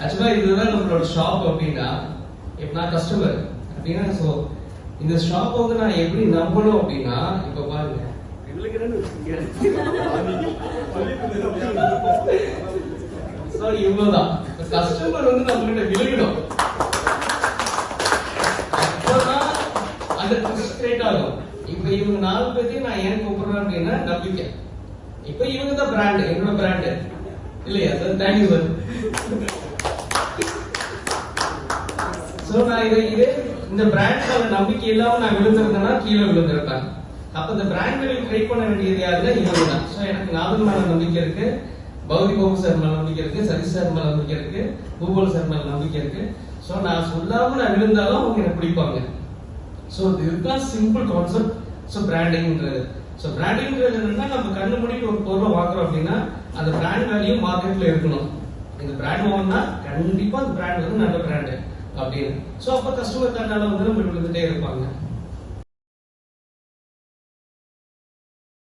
ஆக்சுவலா இதுதான் நம்மளோட ஷாப் அப்படின்னா, இப்ப நான் கஸ்டமர் அப்படின்னா, சோ இந்த ஷாப் வந்து நான் எப்படி நம்பணும் அப்படின்னா, இப்ப பாருங்க இவ்வளவுதான். கஸ்டமர் வந்து நம்மகிட்ட விழுகணும், அப்பதான் அந்த கிரியேட் ஆகும். இப்ப இவங்க 4 பேர்த்தையும் நான் ஏன் கூப்பிடுறேன் அப்படின்னா நம்பிக்கை. இப்ப இவங்க தான் பிராண்ட், என்னோட பிராண்ட் இல்லையா சார்? Thank you sir. சோ நான் இதே இந்த பிராண்ட் நம்பிக்கை இல்லாம நான் விழுந்திருந்தேன்னா கீழே விழுந்திருப்பேன். அப்ப இந்த பிராண்ட் வேல்யூ கிரியேட் பண்ண வேண்டியது யாருன்னா இவங்க தான். சோ எனக்கு நாதன் மேல நம்பிக்கை இருக்கு, பௌதி பாபு சார் மேல நம்பிக்கை இருக்கு, சதீஷ் சார் மேல நம்பிக்கை இருக்கு, பூபால் சார் மேல நம்பிக்கை இருக்கு. சோ நான் சொல்லாம நான் விழுந்தாலும் அவங்க எனக்கு பிடிப்பாங்க. சோ இதுதான் சிம்பிள் கான்செப்ட். சோ பிராண்டிங்ன்றது, சோ பிராண்டிங்ன்றது என்னன்னா, நம்ம கண்ணு மூடிட்டு ஒரு பொருளை வாங்குறோம் அப்படின்னா அந்த பிராண்ட் வேல்யூ மார்க்கெட்ல இருக்கணும். இந்த பிராண்ட் வாங்கினா கண்டிப்பா அந்த பிராண்ட் வந்து நல்ல பிராண்ட் அப்படின்னு. சோ அப்ப கஸ்டமர் கண்ணால வந்து நம்ம விழுந்துட்டே இருப்பாங்க.